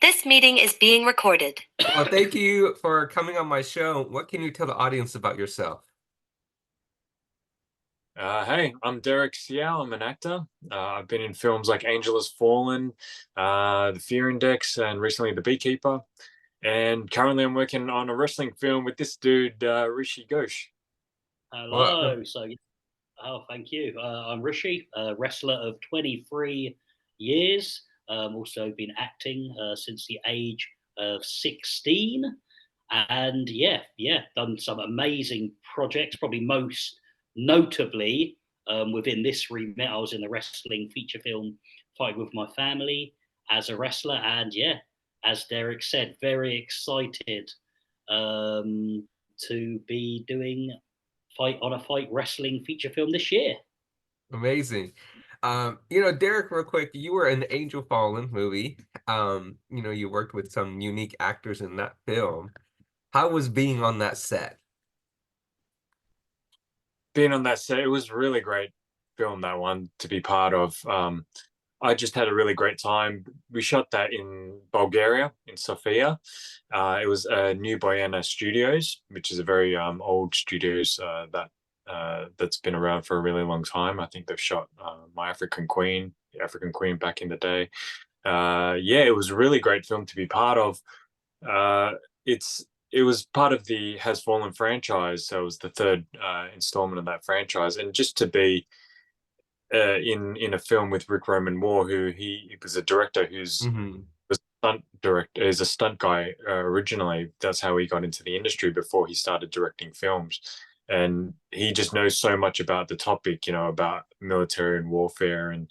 This meeting is being recorded. Well, thank you for coming on my show. What can you tell the audience about yourself? Hey, I'm Derek Siow. I'm an actor. I've been in films like Angel Has Fallen, The Fear Index, and recently The Beekeeper. And currently, I'm working on a wrestling film with this dude, Rishi Ghosh. Well, Hello. Thank you. I'm Rishi, a wrestler of 23 years. Also been acting since the age of 16. And done some amazing projects, probably most notably within this remit. I was in the wrestling feature film Fight With My Family as a wrestler. And yeah, as Derek said, very excited to be doing Fight wrestling feature film this year. amazing. Derek, real quick, you were in the Angel Fallen movie. You worked with some unique actors in that film. How was being on that set? Being on that set, it was really great film, that one, to be part of. I just had a really great time. We shot that in Bulgaria, in Sofia. It was New Bojana Studios, which is a very old studios that's been around for a really long time. I think they've shot My African Queen, the African Queen back in the day. Yeah, it was a really great film to be part of. Uh, it was part of the Has Fallen franchise, so it was the third installment of that franchise, and just to be in a film with Rick Roman Moore, who he was a director who's Hmm. a stunt director, is a stunt guy originally. That's how he got into the industry before he started directing films. And he just knows so much about the topic, about military and warfare and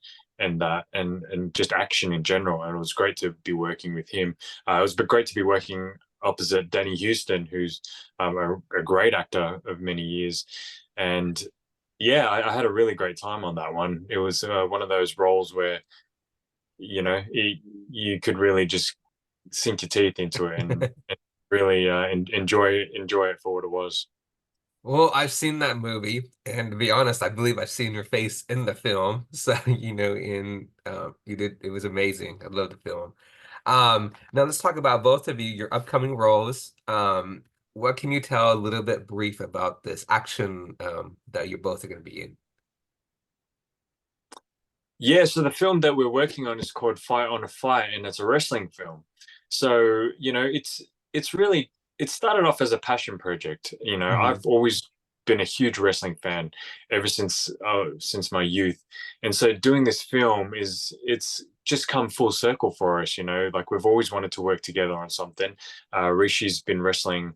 just action in general. And it was great to be working with him. It was great to be working opposite Danny Houston, who's a great actor of many years. And yeah, I had a really great time on that one. It was one of those roles where you could really just sink your teeth into it and really enjoy it for what it was. Well, I've seen that movie, and to be honest, I believe I've seen your face in the film. So, you did it was amazing. I love the film. Now let's talk about both of you, your upcoming roles. What can you tell a little bit brief about this action that you both are going to be in? Yeah, so the film that we're working on is called Fight on a Fight, and it's a wrestling film. So, it's really it started off as a passion project. Hmm. I've always been a huge wrestling fan ever since my youth. And so doing this film it's just come full circle for us, like we've always wanted to work together on something. Rishi's been wrestling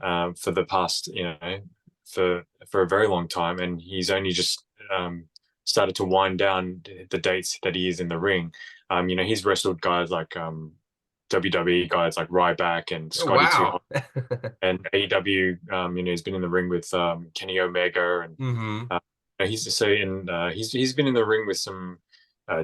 for the past, for a very long time, and he's only just started to wind down the dates that he is in the ring. He's wrestled guys like WWE guys like Ryback and Oh, Scotty 2 wow. and AEW. He's been in the ring with Kenny Omega, and Hmm. uh, he's been in the ring with some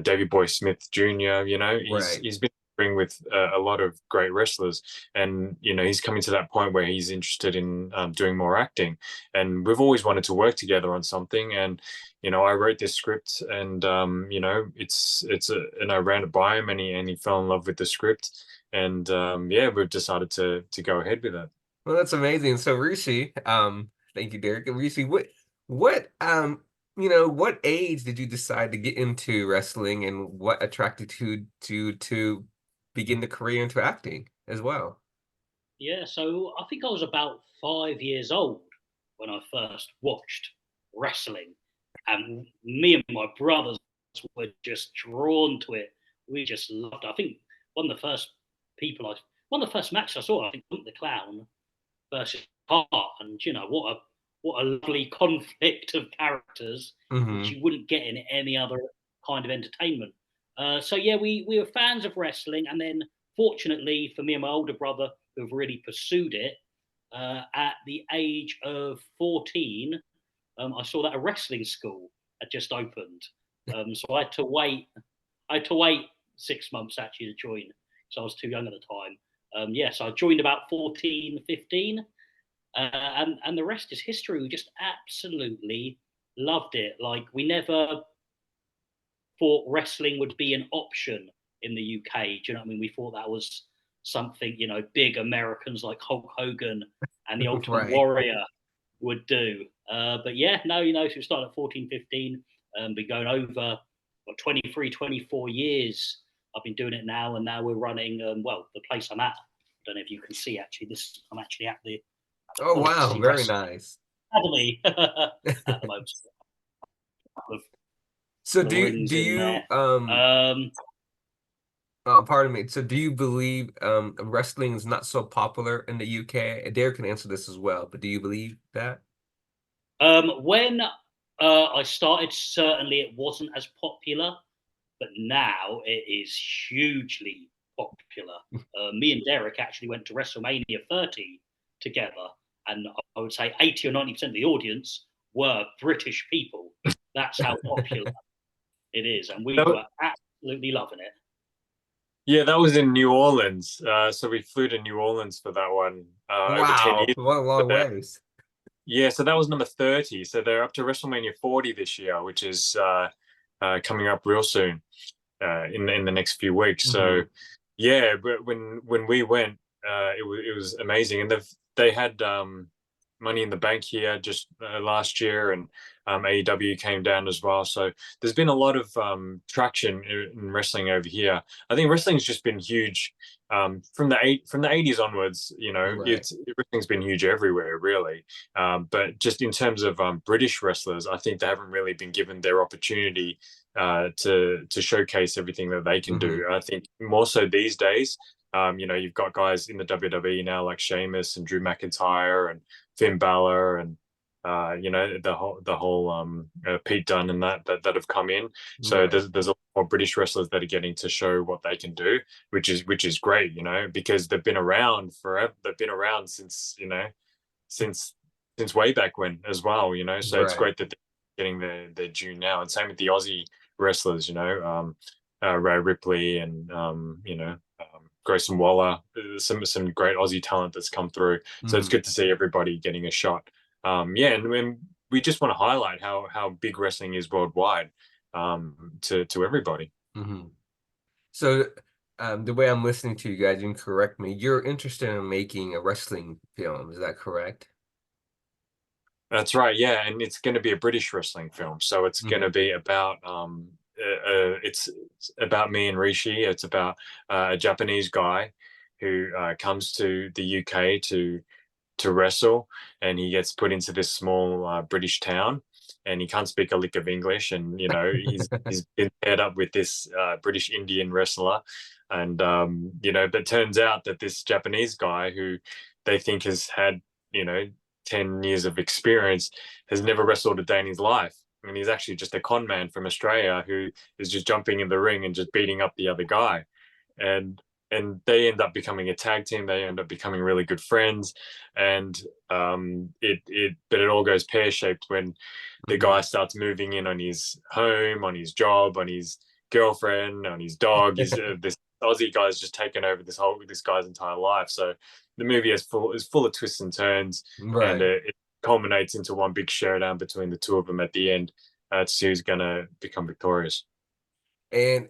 Davey Boy Smith Jr. Right. He's been in the ring with a lot of great wrestlers, and he's coming to that point where he's interested in doing more acting. And we've always wanted to work together on something. And I wrote this script, and and I ran it by him, and he fell in love with the script. And yeah, we've decided to go ahead with it. Well, that's amazing. So, Rishi, thank you, Derek. Rishi, what age did you decide to get into wrestling, and what attracted you to begin the career into acting as well? Yeah, so I think I was about 5 years old when I first watched wrestling, and me and my brothers were just drawn to it. We just loved it. I think one of the first one of the first matches I saw, I think, Punk the Clown versus Hart, and what a lovely conflict of characters which Hmm. you wouldn't get in any other kind of entertainment. So yeah, we were fans of wrestling, and then fortunately for me and my older brother, who've really pursued it, at the age of 14, I saw that a wrestling school had just opened. So I had to wait 6 months actually to join, so I was too young at the time. Yeah, so I joined about 14, 15, and the rest is history. We just absolutely loved it. Like, we never thought wrestling would be an option in the UK. Do you know what I mean? We thought that was something, you know, big Americans like Hulk Hogan and the Ultimate Right. Warrior would do. But yeah, no, you know, so we started at 14, 15, been going over 23, 24 years. I've been doing it now, and now we're running, well, the place I'm at. I don't know if you can see actually. I'm actually at the Oh wow, Odyssey very Wrestling nice. Academy at the moment. So The do you rings in there. pardon me. So do you believe wrestling is not so popular in the UK? Derek can answer this as well, but do you believe that? When I started, certainly it wasn't as popular, but now it is hugely popular. Me and Derek actually went to WrestleMania 30 together, and I would say 80 or 90% of the audience were British people. That's how popular it is, and we were absolutely loving it. Yeah, that was in New Orleans. So we flew to New Orleans for that one over 10 Wow, years. what a long ways. Yeah, so that was number 30. So they're up to WrestleMania 40 this year, which is coming up real soon in the next few weeks. So yeah, but when we went, it was amazing, and they had Money in the Bank here just last year, and AEW came down as well. So there's been a lot of traction in wrestling over here. I think wrestling's just been huge from the 80s onwards. You know, Right. Wrestling's been huge everywhere, really. But just in terms of British wrestlers, I think they haven't really been given their opportunity to showcase everything that they can do. I think more so these days. You know, you've got guys in the WWE now like Sheamus and Drew McIntyre and Finn Balor and you know, the whole Pete Dunne and that have come in. So Right. there's a lot more British wrestlers that are getting to show what they can do, which is great, you know, because they've been around forever. They've been around since, you know, since way back when as well, you know. So it's Right. great that they're getting their due now. And same with the Aussie wrestlers, you know, Ray Ripley and you know, Grayson Waller, some great Aussie talent that's come through. So it's good to see everybody getting a shot. Yeah, and we just want to highlight how big wrestling is worldwide to everybody. So the way I'm listening to you guys, you can correct me, you're interested in making a wrestling film, is that correct? That's right, yeah, and it's going to be a British wrestling film, so it's going to be about it's about me and Rishi. It's about a Japanese guy who comes to the UK to wrestle, and he gets put into this small British town, and he can't speak a lick of English, and you know he's been paired up with this British Indian wrestler, and you know, but turns out that this Japanese guy who they think has had, you know, 10 years of experience has never wrestled a day in his life. I mean, he's actually just a con man from Australia who is just jumping in the ring and just beating up the other guy. And they end up becoming a tag team. They end up becoming really good friends. And but it all goes pear-shaped when the guy starts moving in on his home, on his job, on his girlfriend, on his dog. He's this Aussie guy's just taken over this guy's entire life. So the movie is full of twists and turns, and it culminates into one big showdown between the two of them at the end to see who's going to become victorious. And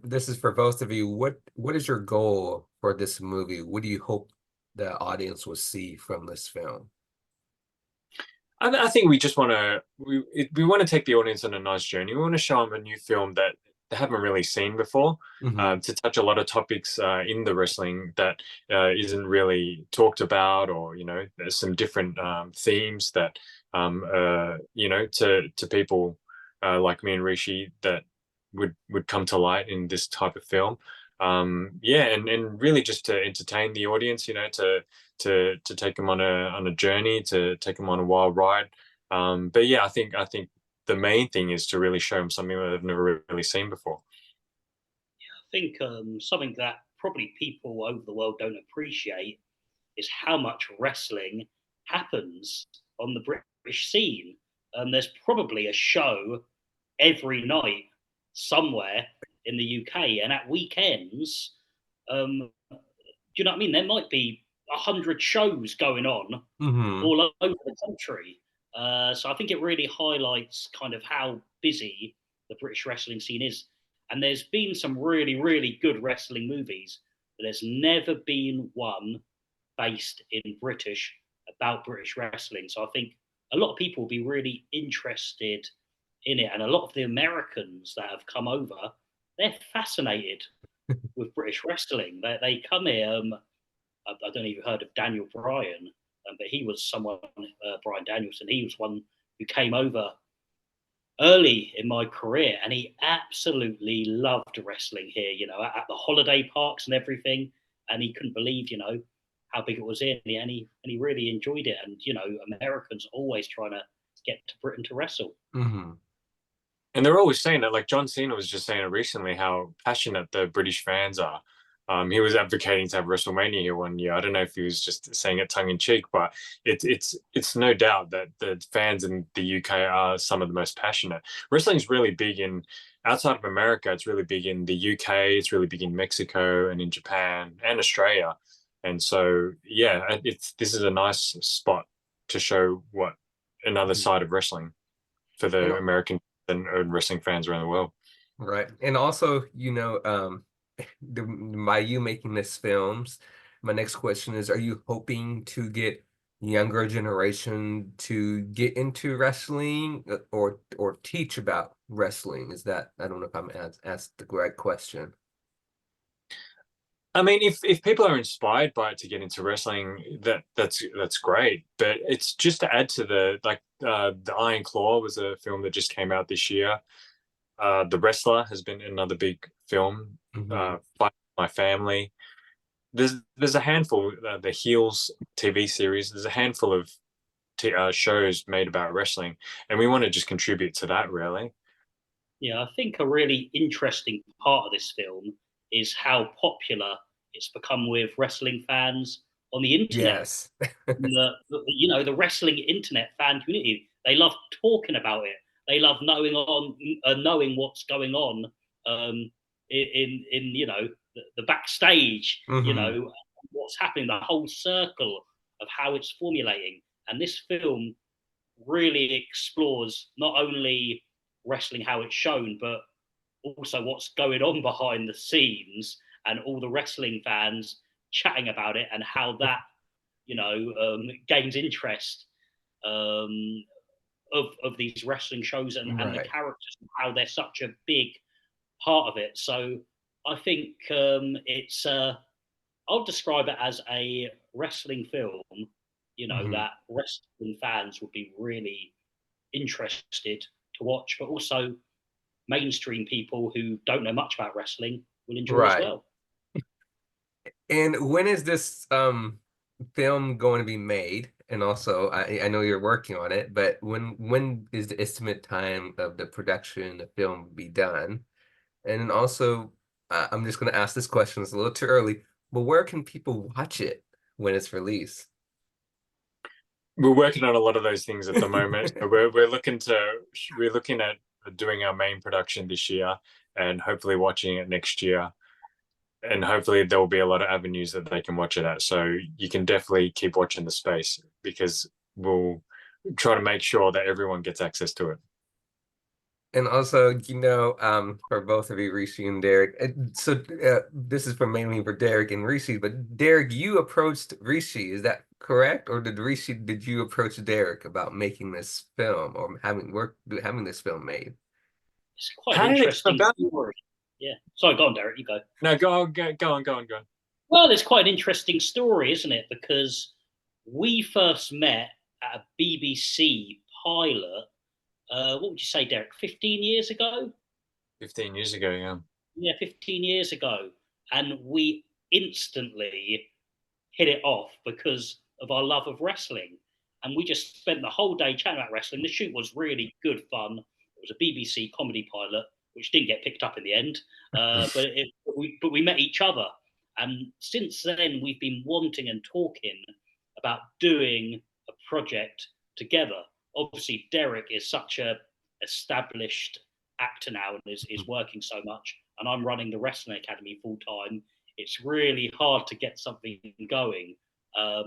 this is for both of you. What is your goal for this movie? What do you hope the audience will see from this film? I think we just want to we want to take the audience on a nice journey. We want to show them a new film that they haven't really seen before, to touch a lot of topics in the wrestling that isn't really talked about, or you know, there's some different themes that you know, to people like me and Rishi that would come to light in this type of film. Yeah, and really just to entertain the audience, you know, to take them on a journey, to take them on a wild ride. But yeah, I think the main thing is to really show them something that they've never really seen before. I think something that probably people over the world don't appreciate is how much wrestling happens on the British scene. There's probably a show every night somewhere in the UK, and at weekends, do you know what I mean? There might be 100 shows going on all over the country. So I think it really highlights kind of how busy the British wrestling scene is. And there's been some really, really good wrestling movies, but there's never been one based in about British wrestling. So I think a lot of people will be really interested in it. And a lot of the Americans that have come over, they're fascinated with British wrestling. They come here. I don't know if you've heard of Daniel Bryan, but he was someone, Brian Danielson. He was one who came over early in my career, and he absolutely loved wrestling here. At the holiday parks and everything, and he couldn't believe, how big it was here, and he really enjoyed it. And Americans always trying to get to Britain to wrestle. Mm-hmm. And they're always saying that, like John Cena was just saying it recently, how passionate the British fans are. He was advocating to have WrestleMania here one year. I don't know if he was just saying it tongue in cheek, but it's no doubt that the fans in the UK are some of the most passionate. Wrestling's really big outside of America. It's really big in the UK. It's really big in Mexico and in Japan and Australia. And so, yeah, this is a nice spot to show what another side of wrestling for the American and wrestling fans around the world. Right. And also, by you making this films, my next question is, are you hoping to get younger generation to get into wrestling or teach about wrestling? I don't know if I'm asked the right question. I mean, if people are inspired by it to get into wrestling, that's great. But it's just to add to the Iron Claw was a film that just came out this year. The Wrestler has been another big film. Mm-hmm. Fight My Family. There's a handful. The Heels TV series. There's a handful of shows made about wrestling, and we want to just contribute to that, really. Yeah, I think a really interesting part of this film is how popular it's become with wrestling fans on the internet. Yes. The wrestling internet fan community, they love talking about it. They love knowing what's going on in the backstage. Mm-hmm. What's happening, the whole circle of how it's formulating. And this film really explores not only wrestling how it's shown, but also what's going on behind the scenes and all the wrestling fans chatting about it and how that gains interest of these wrestling shows and the characters and how they're such a big part of it. So I think it's I'll describe it as a wrestling film, that wrestling fans would be really interested to watch, but also mainstream people who don't know much about wrestling will enjoy as well. And when is this film going to be made? And also, I know you're working on it, but when is the estimate time of the production the film be done? And then also, I'm just going to ask this question. It's a little too early, but where can people watch it when it's released? We're working on a lot of those things at the moment. we're looking at doing our main production this year and hopefully watching it next year. And hopefully there will be a lot of avenues that they can watch it at. So you can definitely keep watching the space because we'll try to make sure that everyone gets access to it. And also, for both of you, Rishi and Derek, this is mainly for Derek and Rishi, but Derek, you approached Rishi, is that correct? Or did you approach Derek about making this film or having this film made? It's quite an interesting story. Yeah. Sorry, go on, Derek, you go. No, go on. Well, it's quite an interesting story, isn't it? Because we first met at a BBC pilot. What would you say, Derek? 15 years ago? 15 years ago, yeah. Yeah, 15 years ago. And we instantly hit it off because of our love of wrestling. And we just spent the whole day chatting about wrestling. The shoot was really good fun. It was a BBC comedy pilot, which didn't get picked up in the end. But we met each other. And since then, we've been wanting and talking about doing a project together. Obviously, Derek is such a established actor now and is working so much, and I'm running the Wrestling Academy full time. It's really hard to get something going.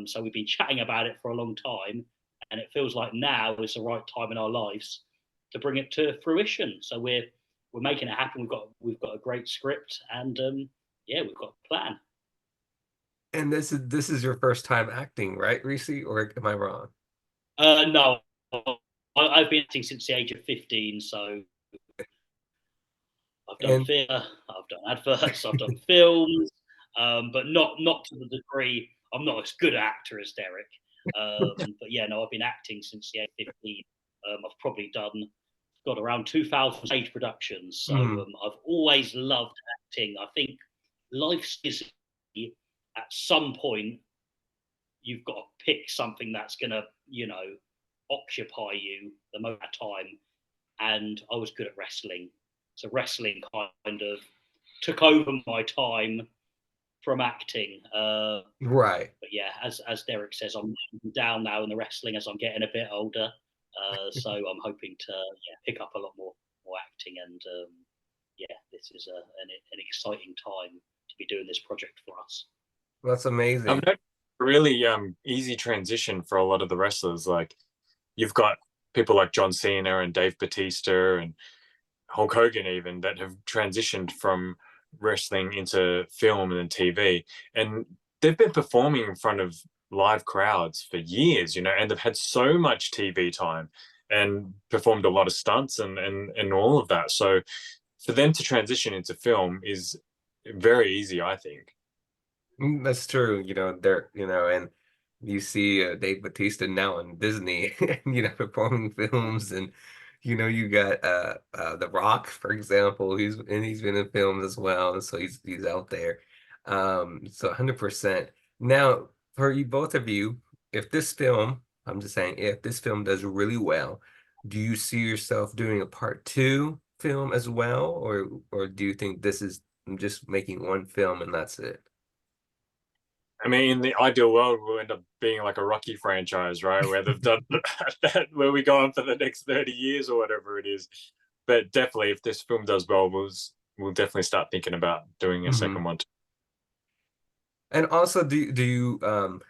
So we've been chatting about it for a long time, and it feels like now is the right time in our lives to bring it to fruition. So we're we're making it happen. We've got a great script, and yeah, we've got a plan. And this is your first time acting, right, Rishi? Or am I wrong? No, I've been acting since the age of 15, so I've done And theatre, I've done adverts, I've done films, but not to the degree. I'm not as good an actor as Derek, but yeah, no, I've been acting since the age of 15. I've probably got around 2,000 stage productions, so I've always loved acting. I think life's busy. At some point, you've got to pick something that's going to, occupy you the most time. And I was good at wrestling. So wrestling kind of took over my time from acting. right. But yeah, as Derek says, I'm down now in the wrestling as I'm getting a bit older. So I'm hoping to pick up a lot more acting, and yeah, this is an exciting time to be doing this project for us. That's amazing. I've noticed a really easy transition for a lot of the wrestlers. Like you've got people like John Cena and Dave Bautista and Hulk Hogan even that have transitioned from wrestling into film and then TV, and they've been performing in front of live crowds for years, and they've had so much TV time and performed a lot of stunts and all of that. So for them to transition into film is very easy, I think. That's true. And you see Dave Bautista now on Disney, performing films, and you got The Rock, for example. He's been in films as well, and so he's out there. So 100%. Now, for you both of you, if this film, I'm just saying, if this film does really well, do you see yourself doing a part two film as well, or do you think this is just making one film and that's it? I mean, in the ideal world, we'll end up being like a Rocky franchise, right? Where they've done that, where we go on for the next 30 years or whatever it is. But definitely, if this film does well, we'll definitely start thinking about doing a second one. And also, do you I'm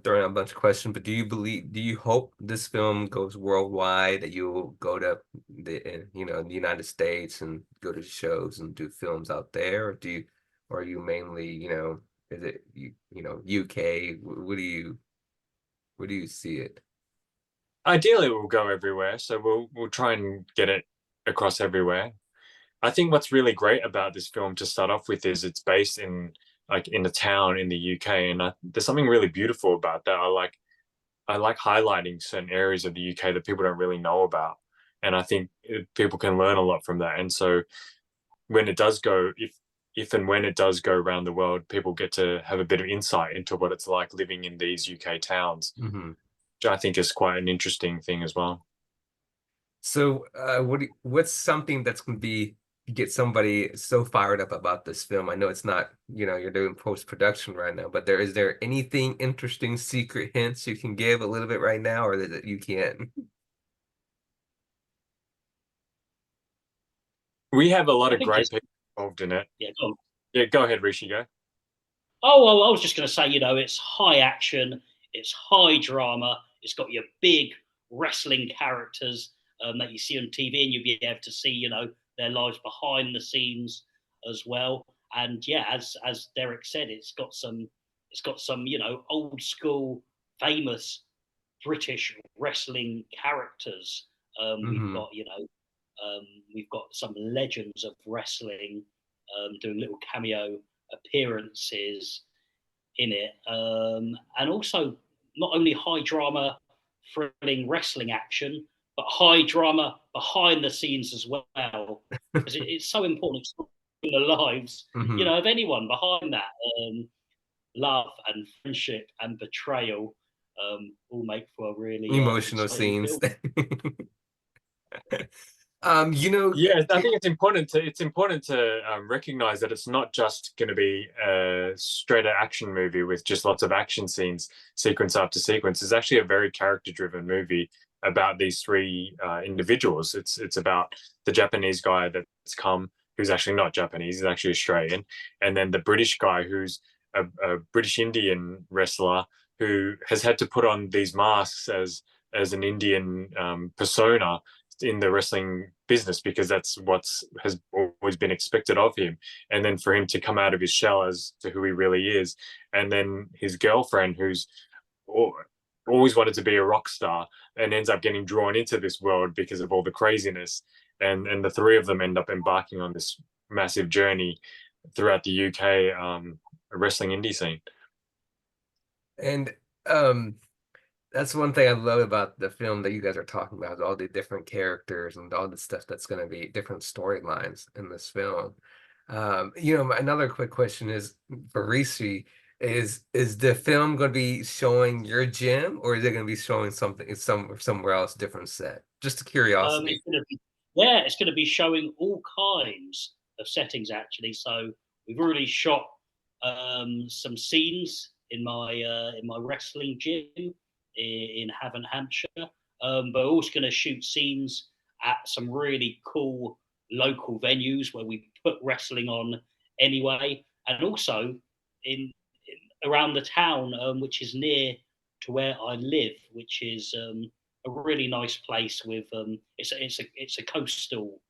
throwing out a bunch of questions, but do you hope this film goes worldwide, that you'll go to the United States and go to shows and do films out there, or are you mainly, is it UK? Where do you see it? Ideally, we'll go everywhere, so we'll try and get it across everywhere. I think what's really great about this film to start off with is it's based in a town in the UK, and there's something really beautiful about that. I like highlighting certain areas of the UK that people don't really know about, and I think people can learn a lot from that. And so when it does go, if and when it does go around the world, people get to have a bit of insight into what it's like living in these UK towns, which I think is quite an interesting thing as well. So, what's something that's going to get somebody so fired up about this film? I know it's not, you're doing post-production right now, but is there anything interesting, secret hints you can give a little bit right now, or that you can't? We have a lot of great people involved in it. Yeah, go on. Yeah, go ahead, Rishi, go. Oh, well, I was just going to say, it's high action, it's high drama, it's got your big wrestling characters that you see on TV, and you'll be able to see, their lives behind the scenes as well. And yeah, as Derek said, it's got some old school famous British wrestling characters. We've got some legends of wrestling doing little cameo appearances in it, and also not only high drama, thrilling wrestling action, but high drama behind the scenes as well, because it's so important in the lives, of anyone behind that. Love and friendship and betrayal all make for a really emotional scenes. Yeah, I think it's important to recognize that it's not just going to be a straight action movie with just lots of action scenes, sequence after sequence. It's actually a very character-driven movie about these three individuals. It's about the Japanese guy that's come, who's actually not Japanese, he's actually Australian, and then the British guy who's a British Indian wrestler who has had to put on these masks as an Indian persona in the wrestling business, because that's what's has always been expected of him. And then for him to come out of his shell as to who he really is, and then his girlfriend, who's always wanted to be a rock star and ends up getting drawn into this world because of all the craziness, and the three of them end up embarking on this massive journey throughout the UK wrestling indie scene. And um, that's one thing I love about the film that you guys are talking about, is all the different characters and all the stuff that's going to be different storylines in this film. Another quick question is for Rishi, is the film going to be showing your gym, or is it going to be showing something somewhere else, different set? Just a curiosity. It's going to be showing all kinds of settings actually. So we've already shot some scenes in my wrestling gym in Havant, Hampshire. But we're also going to shoot scenes at some really cool local venues where we put wrestling on anyway, and also in around the town, which is near to where I live, which is a really nice place with it's a coastal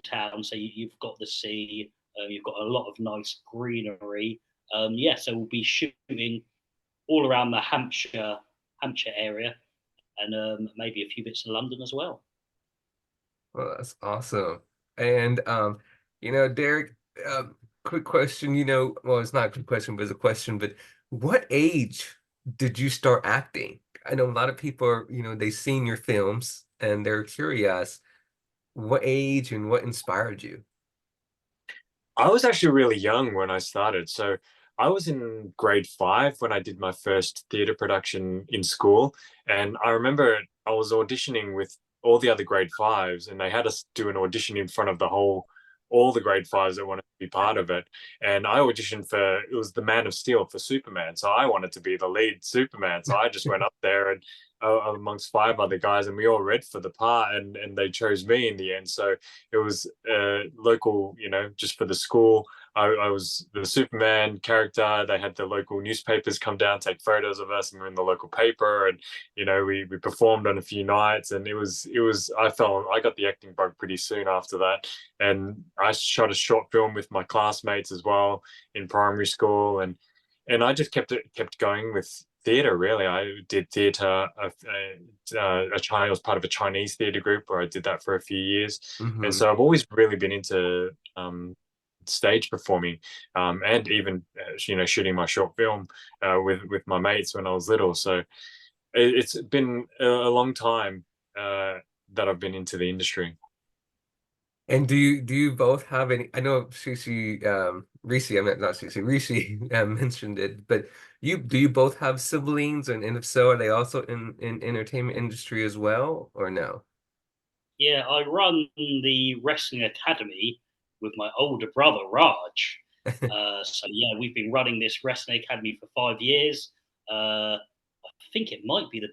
town, so you've got the sea, you've got a lot of nice greenery. So we'll be shooting all around the Hampshire area, and maybe a few bits in London as well. Well, that's awesome. And Derek, quick question, well, it's not a quick question, but it's a question, but what age did you start acting? I know a lot of people are, they've seen your films and they're curious. What age and what inspired you? I was actually really young when I started. So I was in grade 5 when I did my first theatre production in school. And I remember I was auditioning with all the other grade 5s, and they had us do an audition in front of all the grade 5s that wanted to be part of it. And I auditioned for, it was the Man of Steel for Superman. So I wanted to be the lead Superman. So I just went up there and amongst 5 other guys, and we all read for the part, and they chose me in the end. So it was local, just for the school. I was the Superman character. They had the local newspapers come down, take photos of us, and we're in the local paper. And we performed on a few nights, and it was. I got the acting bug pretty soon after that, and I shot a short film with my classmates as well in primary school, and I just kept going with theatre. Really, I did theatre. I was part of a Chinese theatre group where I did that for a few years, and so I've always really been into stage performing, and even shooting my short film with my mates when I was little. So it's been a long time that I've been into the industry. And do you both have any? I know Rishi, I meant not Rishi mentioned it, but do you both have siblings, and if so, are they also in entertainment industry as well, or no? Yeah, I run the wrestling academy with my older brother Raj. So yeah, we've been running this wrestling academy for 5 years. I think it might be the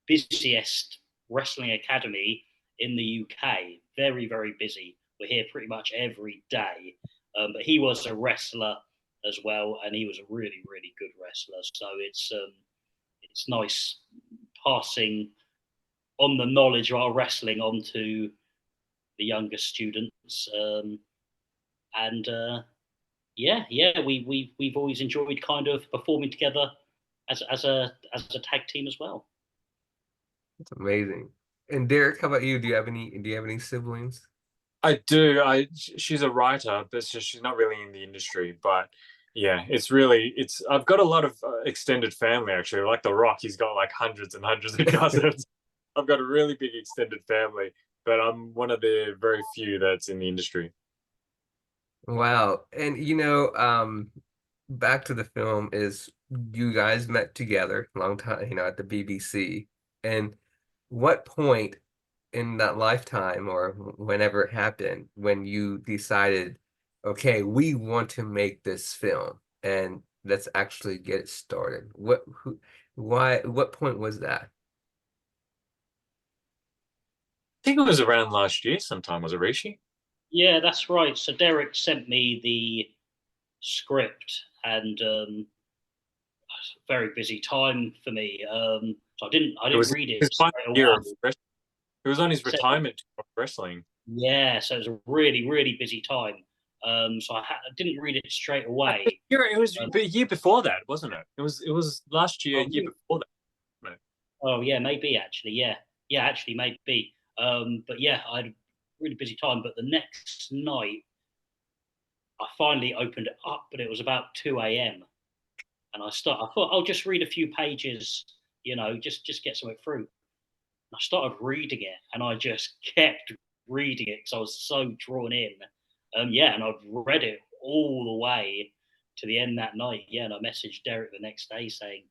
busiest wrestling academy in the UK. Very, very busy. We're here pretty much every day. But he was a wrestler as well, and he was a really, really good wrestler. So it's nice passing on the knowledge of our wrestling onto the younger students. And we've always enjoyed kind of performing together as a tag team as well. It's amazing. And Derek, how about you? Do you have any siblings? I do. She's a writer, but she's not really in the industry. But yeah, I've got a lot of extended family actually. Like The Rock, he's got like hundreds and hundreds of cousins. I've got a really big extended family, but I'm one of the very few that's in the industry. Wow. And back to the film, is you guys met together a long time, at the BBC. And what point in that lifetime, or whenever it happened, when you decided, okay, we want to make this film and let's actually get it started? What point was that? I think it was around last year sometime, was it, Rishi? Yeah, that's right. So Derek sent me the script, and very busy time for me. So I didn't read it It was my straight year away. of wrestling. It was on his So retirement tour of wrestling. yeah, so it was a really, really busy time. So I didn't read it straight away. It was Um, a year before that, wasn't it? It was last year, oh, year before that. No. oh yeah, maybe actually, yeah, actually maybe. But yeah, I had a really busy time. But the next night, I finally opened it up, but it was about 2 a.m. and I thought I'll just read a few pages, just get something through. I started reading it, and I just kept reading it because I was so drawn in. Yeah, and I've read it all the way to the end that night. Yeah, and I messaged Derek the next day saying,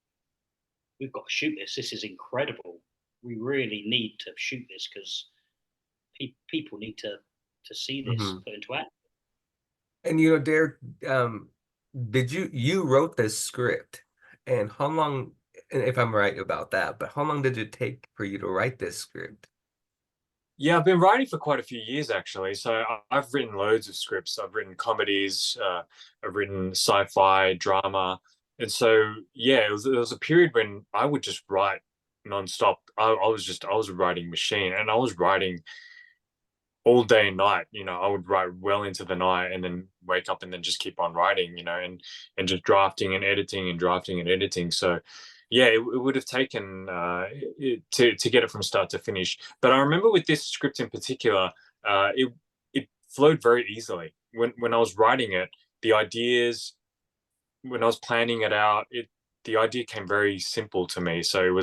"We've got to shoot this. This is incredible. We really need to shoot this because people need to see this Hmm. put into act." And Derek, did you wrote this script, and how long, and if I'm right about that, but how long did it take for you to write this script? Yeah, I've been writing for quite a few years actually. So I've written loads of scripts. I've written comedies, I've written sci-fi, drama, and so yeah, it was a period when I would just write nonstop. I was a writing machine, and I was writing all day and night. I would write well into the night, and then wake up and then just keep on writing. And just drafting and editing and drafting and editing. So yeah, it would have taken to get it from start to finish. But I remember with this script in particular, it flowed very easily when I was writing it. The ideas, when I was planning it out, the idea came very simple to me. So it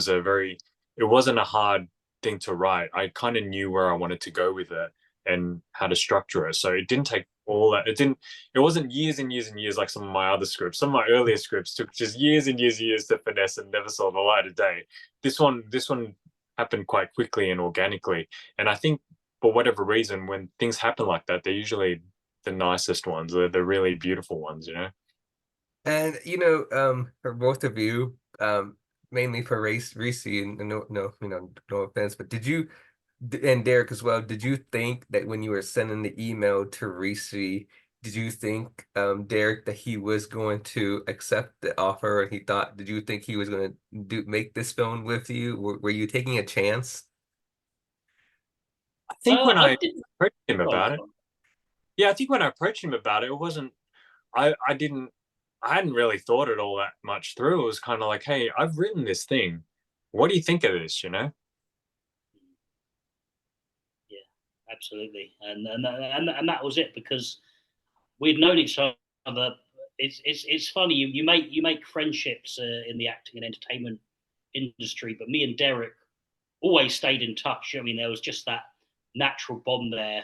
wasn't a hard thing to write. I kind of knew where I wanted to go with it and how to structure it. So it didn't take all that. It wasn't years and years and years like some of my other scripts. Some of my earlier scripts took just years and years and years to finesse and never saw the light of day. This one happened quite quickly and organically. And I think for whatever reason, when things happen like that, they're usually the nicest ones. They're the really beautiful ones. And for both of you, mainly for Reese, and no, no offense, but and Derek as well, did you think that when you were sending the email to Reese, did you think, Derek, that he was going to accept the offer, and did you think he was going to make this film with you? Were you taking a chance? I think when I I didn't. approached him Go on, about it, go on. yeah, I think when I approached him about it, it wasn't. I hadn't really thought it all that much through. It was kind of like, hey, I've written this thing. What do you think of this? Yeah, absolutely, and that was it because we'd known each other. It's funny you make friendships in the acting and entertainment industry, but me and Derek always stayed in touch. I mean, there was just that natural bond there.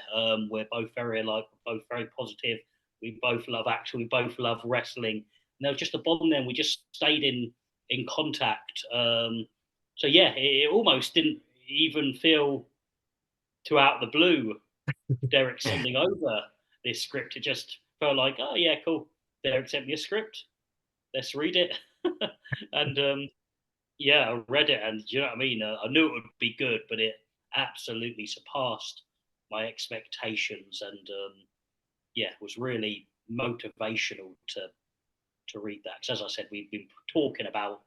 We're both very alike, we're both very positive. We both love acting, we both love wrestling. And there was just a bond there, and we just stayed in contact. So yeah, it almost didn't even feel too out of the blue Derek sending over this script. It just felt like, oh yeah, cool. Derek sent me a script. Let's read it. And yeah, I read it, and you know what I mean. I knew it would be good, but it absolutely surpassed my expectations, and yeah, was really motivational to read that. Because as I said, we've been talking about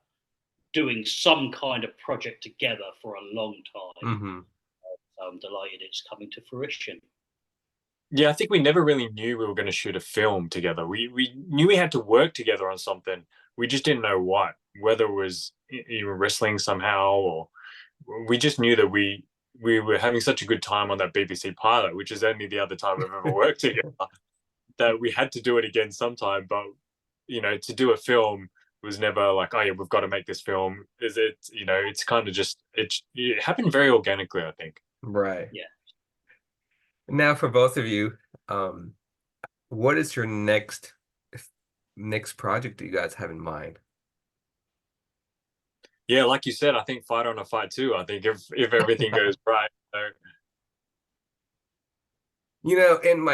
doing some kind of project together for a long time. Hmm. So I'm delighted it's coming to fruition. Yeah, I think we never really knew we were going to shoot a film together. We knew we had to work together on something. We just didn't know what, whether it was wrestling somehow, or we just knew that we were having such a good time on that BBC pilot, which is only the other time we've ever worked together, that we had to do it again sometime. But to do a film was never like, oh yeah, we've got to make this film. Is it? It's kind of just it happened very organically, I think. Right. Yeah. Now, for both of you, what is your next project that you guys have in mind? Yeah, like you said, I think fight on a fight too. I think if everything goes right. So. And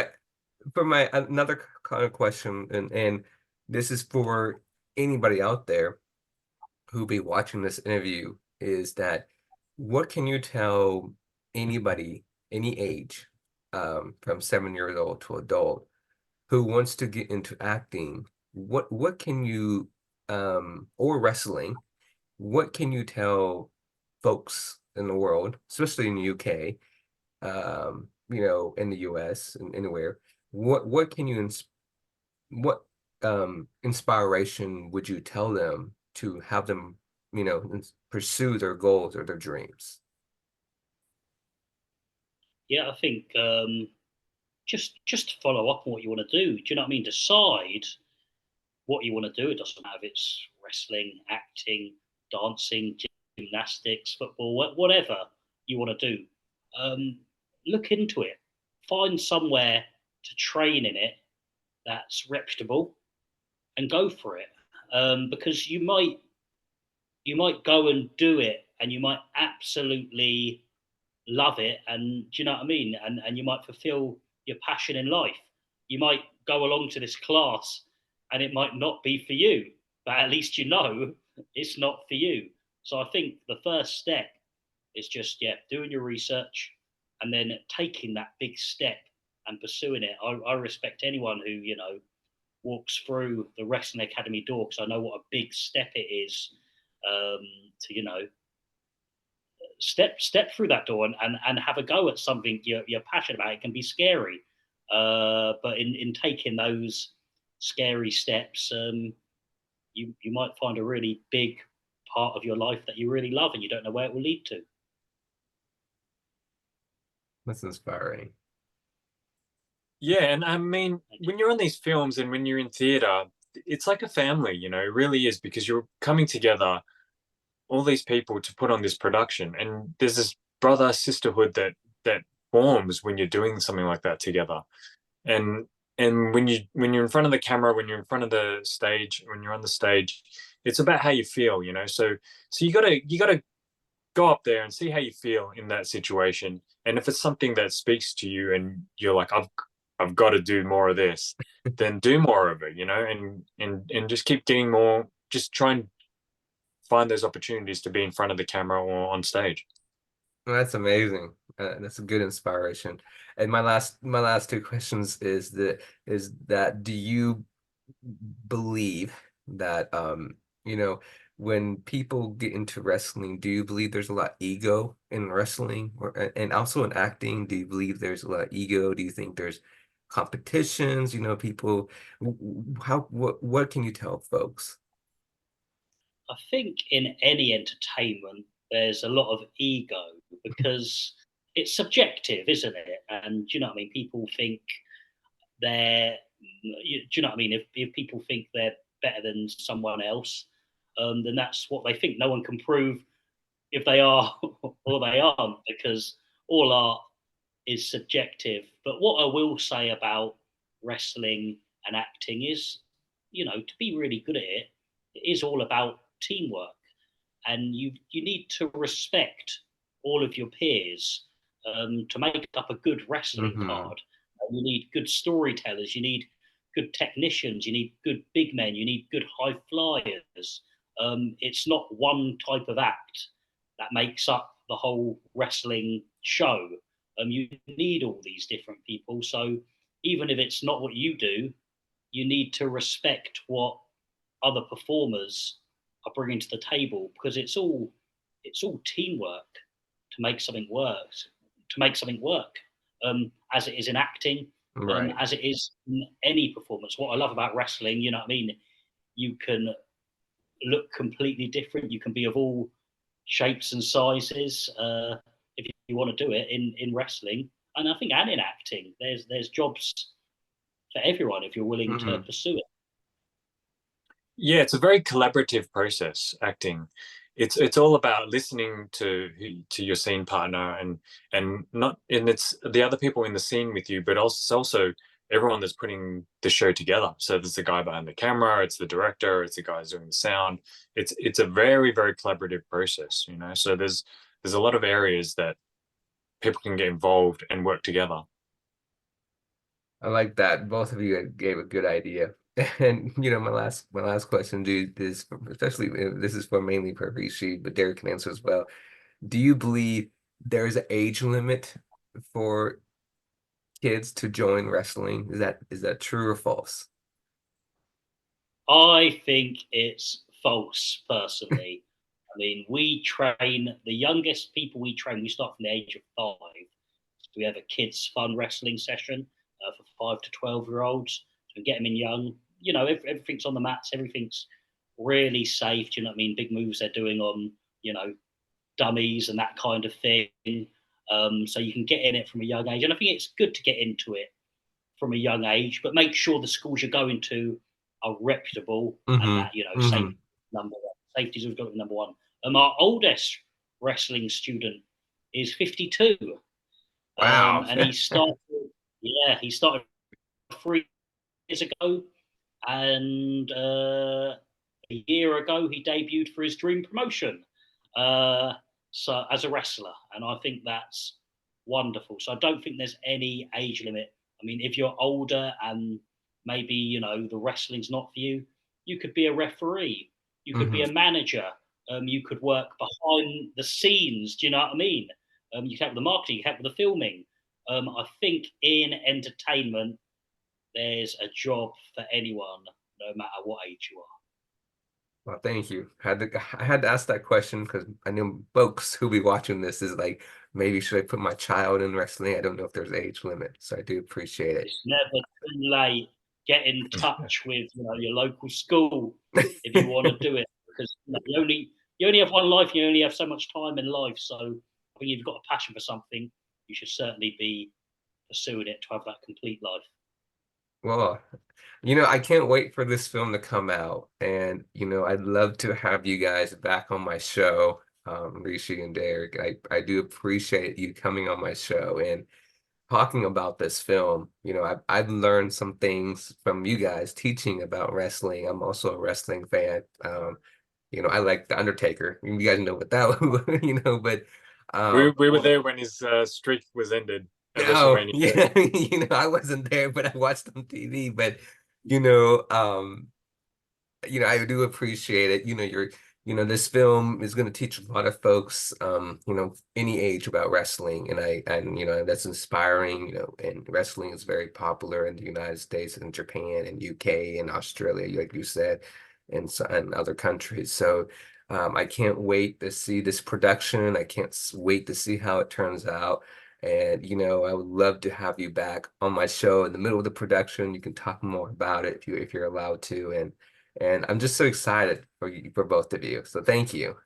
for my another kind of question, and this is for anybody out there who be watching this interview, is that what can you tell anybody, any age, from 7 years old to adult, who wants to get into acting? What can you, or wrestling, what can you tell folks in the world, especially in the UK, you know, in the US and anywhere. What can you what inspiration would you tell them to have them, you know, pursue their goals or their dreams? Yeah, I think just follow up on what you want to do. Do you know what I mean? Decide what you want to do. It doesn't matter if it's wrestling, acting, dancing, gymnastics, football, whatever you want to do. Um, Look into it. Find somewhere to train in it that's reputable and go for it. Because you might go and do it and you might absolutely love it, and do you know what I mean, and you might fulfill your passion in life. You might go along to this class and it might not be for you, but at least you know it's not for you. So I think the first step is just, yeah, doing your research and then taking that big step and pursuing it. I respect anyone who, walks through the wrestling academy door, because I know what a big step it is, to step through that door and have a go at something you're passionate about. It can be scary, but in taking those scary steps, you might find a really big part of your life that you really love, and you don't know where it will lead to. That's inspiring. Yeah, and I mean, when you're on these films and when you're in theater, it's like a family, you know, it really is, because you're coming together, all these people, to put on this production, and there's this brother sisterhood that forms when you're doing something like that together. And when you're in front of the camera, when you're in front of the stage, when you're on the stage, it's about how you feel, you know. So you gotta go up there and see how you feel in that situation. And if it's something that speaks to you and you're like, I've got to do more of this, then do more of it, you know, and just keep getting more. Just try and find those opportunities to be in front of the camera or on stage. Well, that's amazing. That's a good inspiration. And my last two questions is that do you believe that you know, when people get into wrestling, do you believe there's a lot of ego in wrestling, and also in acting? Do you believe there's a lot of ego? Do you think there's competitions? You know, people, how what can you tell folks? I think in any entertainment, there's a lot of ego because it's subjective, isn't it? And do you know what I mean? People think they're, do you know what I mean? If people think they're better than someone else, then that's what they think. No one can prove if they are or they aren't, because all art is subjective. But what I will say about wrestling and acting is, to be really good at it, it is all about teamwork, and you need to respect all of your peers to make up a good wrestling Hmm. card. You need good storytellers. You need good technicians. You need good big men. You need good high flyers. It's not one type of act that makes up the whole wrestling show. You need all these different people. So even if it's not what you do, you need to respect what other performers are bringing to the table, because it's all teamwork to make something work. As it is in acting, Right. as it is in any performance. What I love about wrestling, you know what I mean, you can look completely different. You can be of all shapes and sizes, if you want to do it in wrestling. And I think, and in acting, there's jobs for everyone if you're willing to Hmm. pursue it. Yeah, it's a very collaborative process, acting. It's all about listening to your scene partner, and not and it's the other people in the scene with you, but also everyone that's putting the show together. So there's the guy behind the camera, it's the director, it's the guys doing the sound. It's a very, very collaborative process, you know. So there's a lot of areas that people can get involved and work together. I like that. Both of you gave a good idea. And you know, my last question, dude, is especially this is for mainly for Rishi, but Derek can answer as well. Do you believe there's an age limit for kids to join wrestling? Is that true or false? I think it's false, personally. I mean, we train the youngest people we train. We start from the age of 5. So we have a kids' fun wrestling session for 5 to 12-year-olds. So we get them in young. You know, everything's on the mats. Everything's really safe. Do you know what I mean? Big moves they're doing on, you know, dummies and that kind of thing. So you can get in it from a young age, and I think it's good to get into it from a young age. But make sure the schools you're going to are reputable and that, you know, safety number one. Safety's always got to be number one. Our oldest wrestling student is 52. Wow. And he started 3 years ago, and a year ago he debuted for his dream promotion, so as a wrestler, and I think that's wonderful. So I don't think there's any age limit. I mean, if you're older and maybe, you know, the wrestling's not for you, you could be a referee, you could be a manager, you could work behind the scenes. Do you know what I mean? You can help with the marketing, you can help with the filming. I think in entertainment, there's a job for anyone, no matter what age you are. Well, thank you. I had to ask that question because I know folks who'll be watching this is like, maybe should I put my child in wrestling? I don't know if there's age limit, so I do appreciate it. It's never too late. Get in touch with, you know, your local school if you want to do it, because, you know, you only have one life. You only have so much time in life. So I think if you've got a passion for something, you should certainly be pursuing it to have that complete life. Well, you know, I can't wait for this film to come out, and you know, I'd love to have you guys back on my show, Rishi and Derek. I do appreciate you coming on my show and talking about this film. You know, I've learned some things from you guys teaching about wrestling. I'm also a wrestling fan. You know, I like The Undertaker. You guys know what that, you know, but we were there when his streak was ended at oh, WrestleMania. yeah, you know, I wasn't there, but I watched on TV. But you know, I do appreciate it. You know, you know, this film is going to teach a lot of folks, you know, any age about wrestling, and you know, that's inspiring. You know, and wrestling is very popular in the United States and Japan and UK and Australia, like you said, and other countries. So, I can't wait to see this production. I can't wait to see how it turns out. And, you know, I would love to have you back on my show in the middle of the production. You can talk more about it if you're allowed to. And I'm just so excited for you, for both of you. So thank you.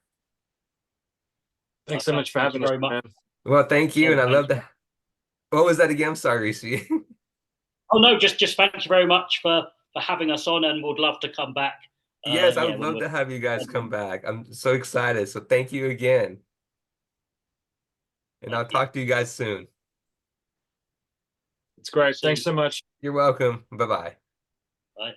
Thanks so much for having us, man. Well, thank you. And I love Thank you. that. What was that again? I'm sorry, Rishi. Oh no, just thank you very much for having us on, and would love to come back. Yes, I Yeah, would when love we're to have you guys come back. I'm so excited. So thank you again. And I'll Thank you. talk to you guys soon. It's great. Thanks so much. You're welcome. Bye-bye. Bye.